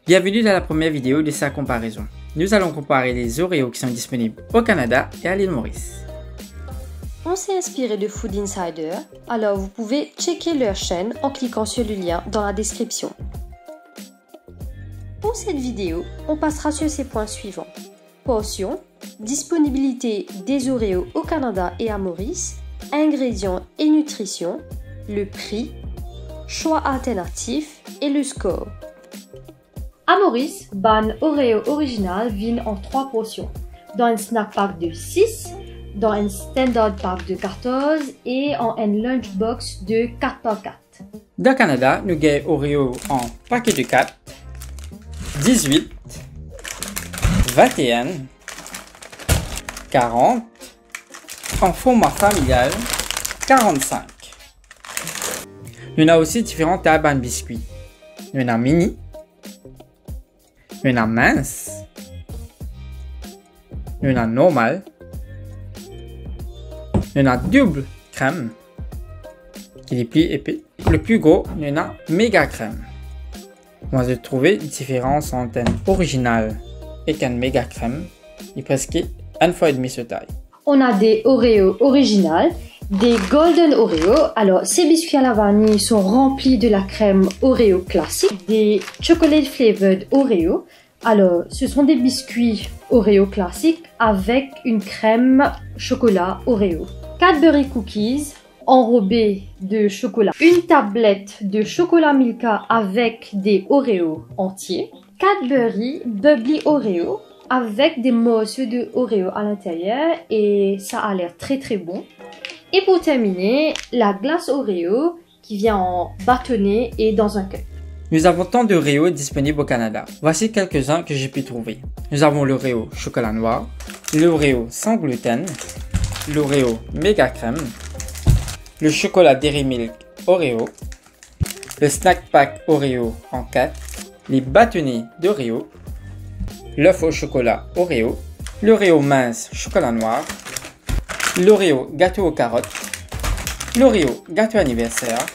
Bienvenue dans la première vidéo de sa comparaison. Nous allons comparer les Oreos qui sont disponibles au Canada et à l'île Maurice. On s'est inspiré de Food Insider, alors vous pouvez checker leur chaîne en cliquant sur le lien dans la description. Pour cette vidéo, on passera sur ces points suivants. Portions, disponibilité des Oreos au Canada et à Maurice, ingrédients et nutrition, le prix, choix alternatifs et le score. À Maurice, ban Oreo original vient en 3 portions, dans un snack pack de 6, dans un standard pack de 14 et en un lunchbox de 4x4. Dans le Canada, nous avons Oreo en paquet de 4, 18, 21, 40, en format familial, 45. Nous avons aussi différents tables de biscuits. Nous avons mini, nous avons mince, nous avons normal, nous avons double crème, qui est plus épais. Le plus gros, nous avons méga crème. Moi, j'ai trouvé une différence entre un original et un méga crème, il est presque 1,5 fois ce taille. On a des Oreos originales, des Golden Oreo. Alors, ces biscuits à la vanille sont remplis de la crème Oreo classique, des Chocolate Flavored Oreo. Alors, ce sont des biscuits Oreo classiques avec une crème chocolat Oreo. Cadbury Cookies enrobés de chocolat. Une tablette de chocolat Milka avec des Oreos entiers. Cadbury Bubbly Oreo avec des morceaux de Oreo à l'intérieur et ça a l'air très très bon. Et pour terminer, la glace Oreo qui vient en bâtonnet et dans un cup. Nous avons tant d'Oreo disponibles au Canada. Voici quelques-uns que j'ai pu trouver. Nous avons l'Oreo chocolat noir, l'Oreo sans gluten, l'Oreo méga crème, le chocolat Dairy Milk Oreo, le snack pack Oreo en 4, les bâtonnets d'Oreo, l'œuf au chocolat Oreo, l'Oreo mince chocolat noir, l'Oreo gâteau aux carottes, l'Oreo gâteau anniversaire,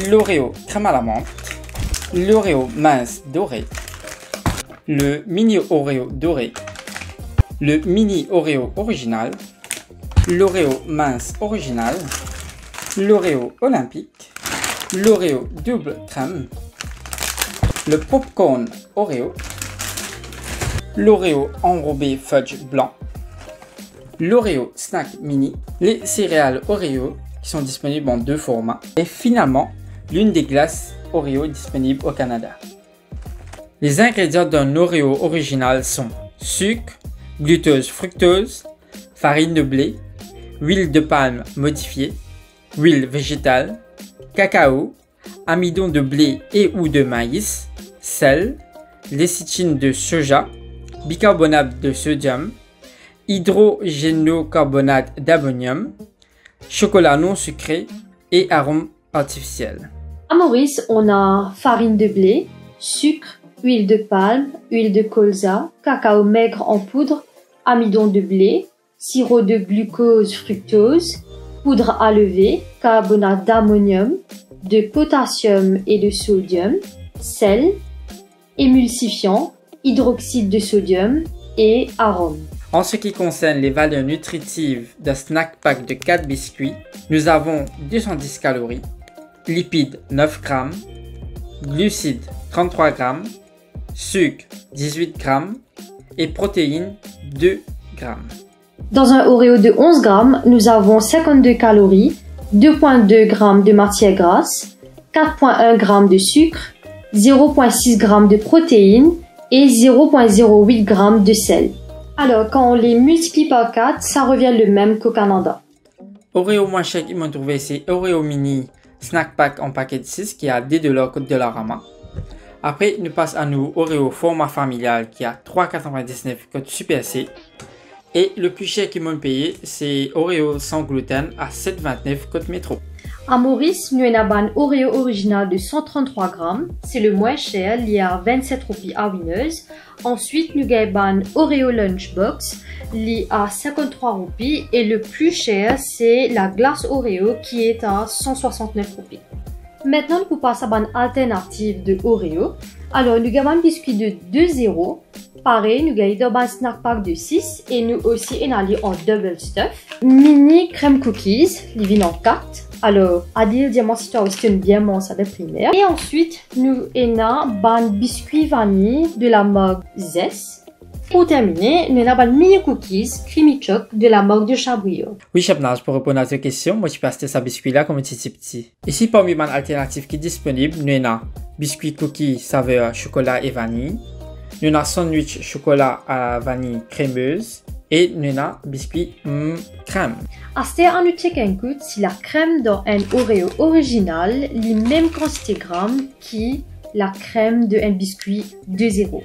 l'Oreo crème à la menthe, l'Oreo mince doré, le mini Oreo doré, le mini Oreo original, l'Oreo mince original, l'Oreo olympique, l'Oreo double crème, le popcorn Oreo, l'Oreo enrobé fudge blanc, l'Oreo snack mini, les céréales Oreo qui sont disponibles en 2 formats et finalement l'une des glaces Oreo disponibles au Canada. Les ingrédients d'un Oreo original sont sucre, glucose, fructose, farine de blé, huile de palme modifiée, huile végétale, cacao, amidon de blé et ou de maïs, sel, lécithine de soja, bicarbonate de sodium, hydrogénocarbonate d'ammonium, chocolat non sucré et arômes artificiels. À Maurice, on a farine de blé, sucre, huile de palme, huile de colza, cacao maigre en poudre, amidon de blé, sirop de glucose fructose, poudre à lever, carbonate d'ammonium, de potassium et de sodium, sel, émulsifiant, hydroxyde de sodium et arômes. En ce qui concerne les valeurs nutritives d'un snack pack de 4 biscuits, nous avons 210 calories, lipides 9 grammes, glucides 33 grammes, sucre 18 grammes et protéines 2 grammes. Dans un Oreo de 11 grammes, nous avons 52 calories, 2,2 g de matière grasse, 4,1 g de sucre, 0,6 g de protéines et 0,08 g de sel. Alors, quand on les multiplie par 4, ça revient le même qu'au Canada. Oreo moins cher qu'ils m'ont trouvé, c'est Oreo Mini Snack Pack en paquet de 6 qui a 10 $ code Dollarama. Après, nous passe à nous Oreo format familial qui a 3,99 code Super C. Et le plus cher qu'ils m'ont payé, c'est Oreo sans gluten à 7,29 code Métro. À Maurice, nous avons un Oreo original de 133 grammes. C'est le moins cher, il y a 27 roupies à Winners. Ensuite, nous avons un Oreo Lunchbox, il y a 53 roupies. Et le plus cher, c'est la glace Oreo qui est à 169 roupies. Maintenant, nous passons à une alternative de Oreo. Alors, nous avons un biscuit de 2,0. Pareil, nous avons un snack pack de 6 et nous aussi en double stuff. Mini crème cookies, il vient en 4. Alors, Adil, dis-moi si tu as aussi une bien monstre de primaire. Et ensuite, nous avons un biscuit vanille de la marque Zest. Pour terminer, nous avons un mini cookies creamy choc de la marque de Chabrio. Oui, Shabnaz, pour répondre à ta question, moi je peux acheter ce biscuit-là comme un petit. Ici, parmi les alternatives qui sont disponibles, nous avons biscuit cookie saveur chocolat et vanille. Nous avons sandwich chocolat à vanille crémeuse. Et nous avons biscuit crème. Acheter un check un coup si la crème dans un Oreo original, les mêmes quantité grammes qui la crème de un biscuit 2,0.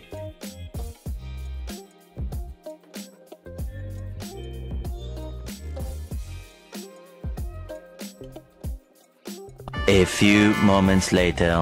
A few moments later.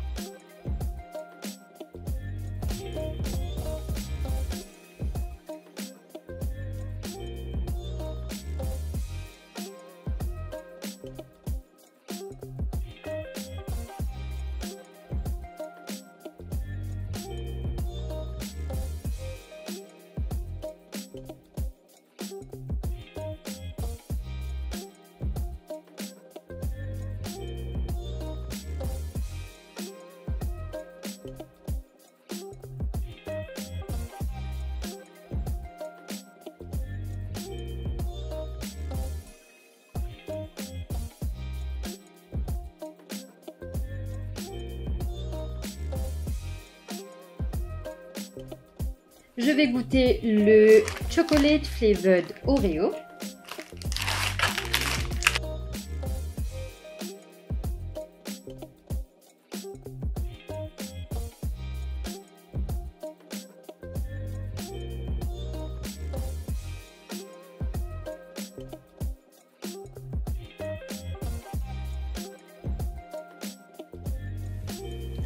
Je vais goûter le chocolate flavored Oreo.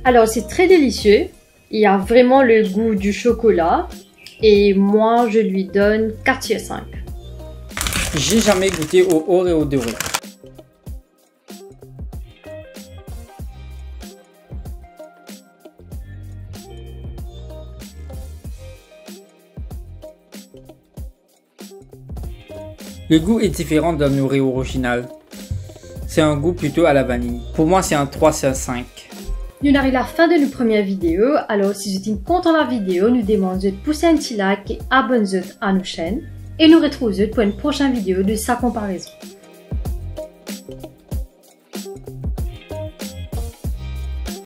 Alors c'est très délicieux. Il y a vraiment le goût du chocolat. Et moi, je lui donne 4 sur 5. J'ai jamais goûté au Oreo de riz. Le goût est différent d'un Oreo original. C'est un goût plutôt à la vanille. Pour moi, c'est un 3 sur 5. Nous arrivons à la fin de notre première vidéo. Alors, si vous êtes content de la vidéo, nous demandons de pousser un petit like et abonnez-vous à nos chaînes. Et nous retrouvons pour une prochaine vidéo de sa comparaison.